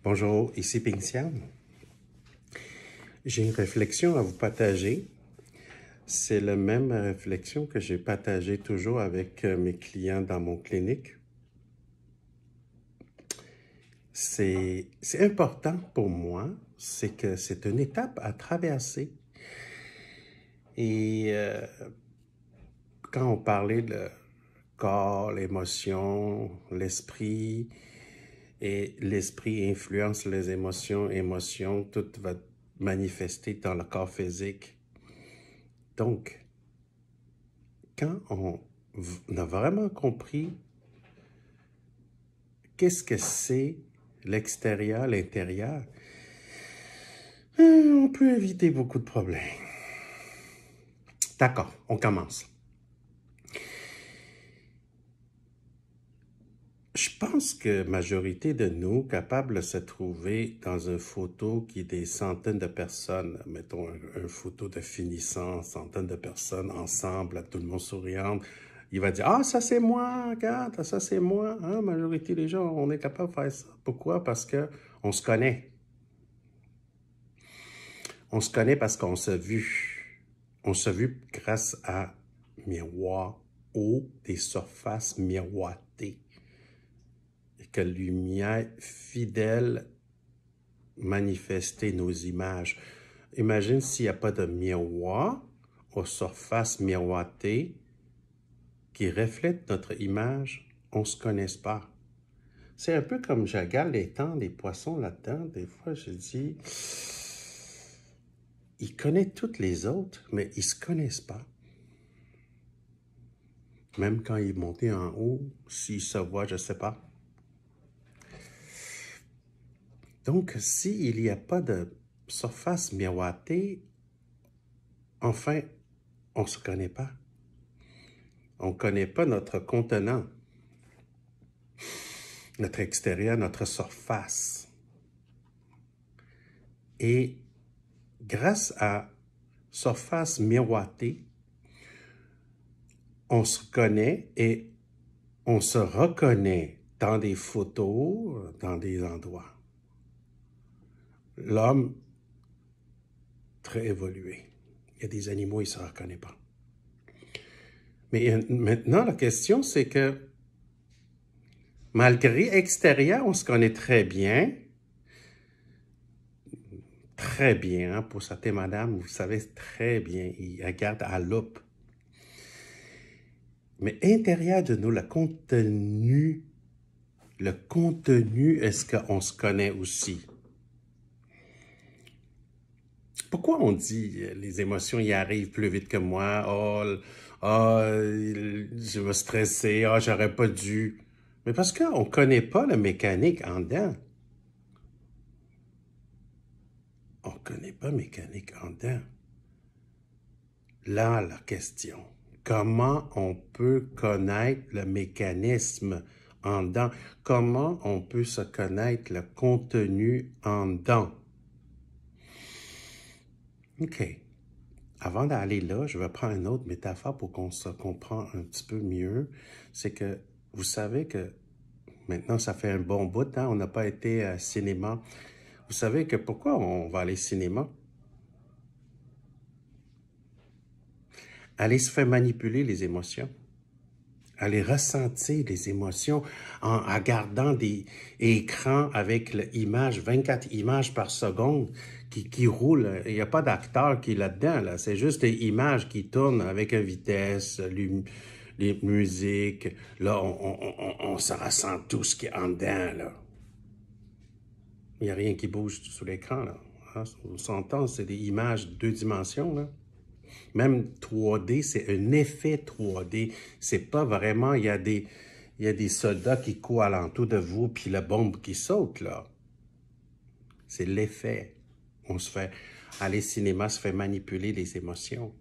Bonjour, ici Ping Xian. J'ai une réflexion à vous partager. C'est la même réflexion que j'ai partagée toujours avec mes clients dans mon clinique. C'est important pour moi, c'est que c'est une étape à traverser. Et quand on parlait de corps, l'émotion, l'esprit, et l'esprit influence les émotions, tout va manifester dans le corps physique. Donc, quand on a vraiment compris qu'est-ce que c'est l'extérieur, l'intérieur, on peut éviter beaucoup de problèmes. D'accord, on commence. Je pense que la majorité de nous capables de se trouver dans une photo qui est des centaines de personnes, mettons une photo de finissant, centaines de personnes ensemble, tout le monde souriant, il va dire « Ah, ça c'est moi, regarde, ça c'est moi. Hein, » La majorité des gens, on est capable de faire ça. Pourquoi? Parce qu'on se connaît. On se connaît parce qu'on s'est vu. On s'est vu grâce à miroir ou des surfaces miroitées. Et que lumière fidèle manifestait nos images. Imagine s'il n'y a pas de miroir aux surfaces miroitées qui reflètent notre image, on ne se connaît pas. C'est un peu comme je regarde les temps des poissons là-dedans. Des fois, je dis, ils connaissent toutes les autres, mais ils ne se connaissent pas. Même quand ils montent en haut, s'ils se voient, je ne sais pas. Donc, s'il n'y a pas de surface miroitée, enfin, on ne se connaît pas. On ne connaît pas notre contenant, notre extérieur, notre surface. Et grâce à surface miroitée, on se connaît et on se reconnaît dans des photos, dans des endroits. L'homme, très évolué. Il y a des animaux, il ne se reconnaît pas. Mais maintenant, la question, c'est que malgré extérieur, on se connaît très bien, hein, pour certaines madames, vous savez très bien, ils regardent à loupe. Mais intérieur de nous, le contenu, est-ce qu'on se connaît aussi? Pourquoi on dit les émotions y arrivent plus vite que moi? Je vais stresser, j'aurais pas dû. Mais parce qu'on ne connaît pas la mécanique en dedans. On ne connaît pas la mécanique en dedans. Là, la question, comment on peut connaître le mécanisme en dedans? Comment on peut se connaître le contenu en dedans? OK. Avant d'aller là, je vais prendre une autre métaphore pour qu'on se comprenne un petit peu mieux. C'est que vous savez que maintenant, ça fait un bon bout, hein, on n'a pas été à cinéma. Vous savez que pourquoi on va aller au cinéma? Aller se faire manipuler les émotions. Aller ressentir les émotions en regardant des écrans avec l'image, 24 images par seconde qui roulent. Il n'y a pas d'acteur qui est là-dedans, là. C'est juste des images qui tournent avec une vitesse, les musiques. Là, on se ressent tout ce qui est en dedans, là. Il n'y a rien qui bouge sous l'écran, là. Hein? On s'entend, c'est des images de 2 dimensions, là. Même 3D, c'est un effet 3D. C'est pas vraiment, il y a des soldats qui courent alentour de vous, puis la bombe qui saute, là. C'est l'effet. On se fait, aller au cinéma, se fait manipuler les émotions.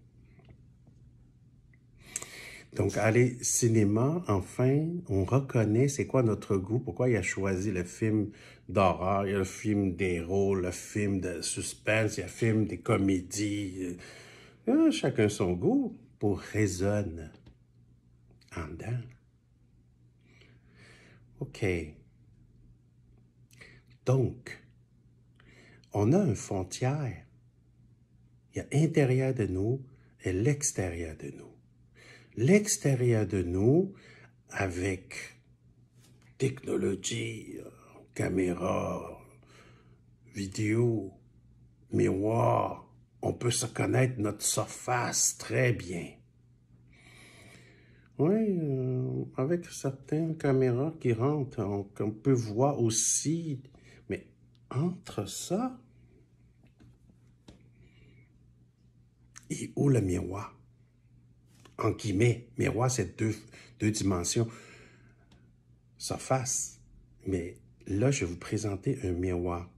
Donc, aller au cinéma, enfin, on reconnaît c'est quoi notre goût, pourquoi il a choisi le film d'horreur, il y a le film d'héros, le film de suspense, il y a le film des comédies. Chacun son goût pour résonne en dedans. OK. Donc, on a une frontière. Il y a l'intérieur de nous et l'extérieur de nous. L'extérieur de nous, avec technologie, caméra, vidéo, miroir, on peut se connaître notre surface très bien. Oui, avec certaines caméras qui rentrent, on peut voir aussi, mais entre ça et où le miroir? En guillemets, miroir, c'est deux dimensions, surface. Mais là, je vais vous présenter un miroir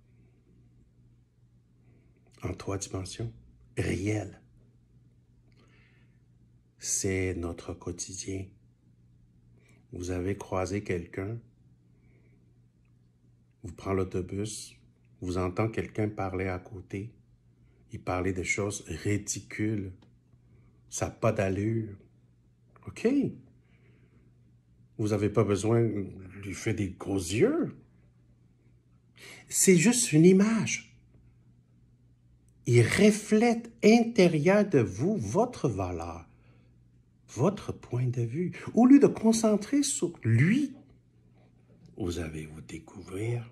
en 3 dimensions, réel. C'est notre quotidien. Vous avez croisé quelqu'un, vous prenez l'autobus, vous entendez quelqu'un parler à côté, il parlait de choses ridicules, ça n'a pas d'allure. OK. Vous n'avez pas besoin de lui faire des gros yeux. C'est juste une image. Il reflète intérieur de vous votre valeur, votre point de vue. Au lieu de concentrer sur lui, vous allez vous découvrir.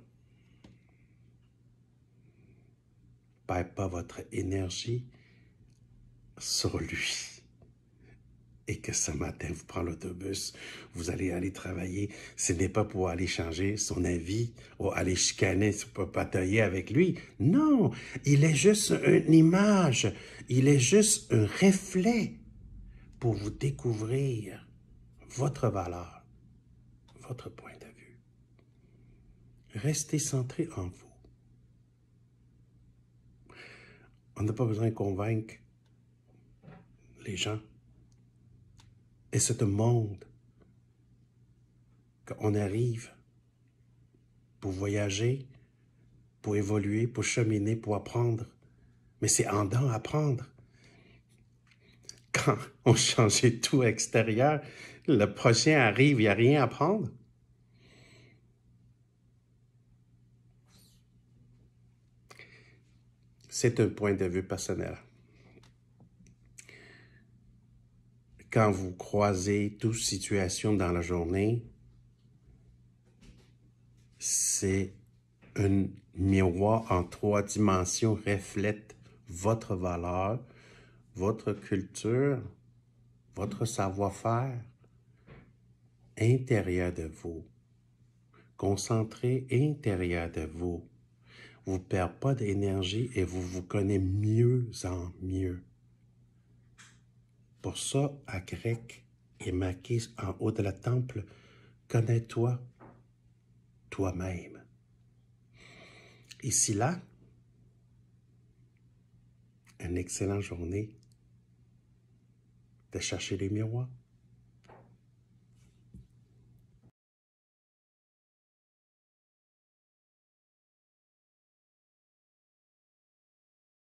Perdez pas votre énergie sur lui. Et que ce matin, vous prenez l'autobus, vous allez aller travailler. Ce n'est pas pour aller changer son avis ou aller chicaner, pour batailler avec lui. Non, il est juste une image. Il est juste un reflet pour vous découvrir votre valeur, votre point de vue. Restez centré en vous. On n'a pas besoin de convaincre les gens. Et c'est un monde qu'on arrive pour voyager, pour évoluer, pour cheminer, pour apprendre. Mais c'est en dedans apprendre. Quand on changeait tout extérieur, le prochain arrive, il n'y a rien à apprendre. C'est un point de vue personnel. Quand vous croisez toute situation dans la journée, c'est un miroir en 3 dimensions reflète votre valeur, votre culture, votre savoir-faire intérieur de vous. Concentré intérieur de vous. Vous ne perdez pas d'énergie et vous vous connaissez mieux en mieux. Pour ça, à grec est marqué en haut de la temple, connais-toi toi-même. Ici là, une excellente journée de chercher les miroirs.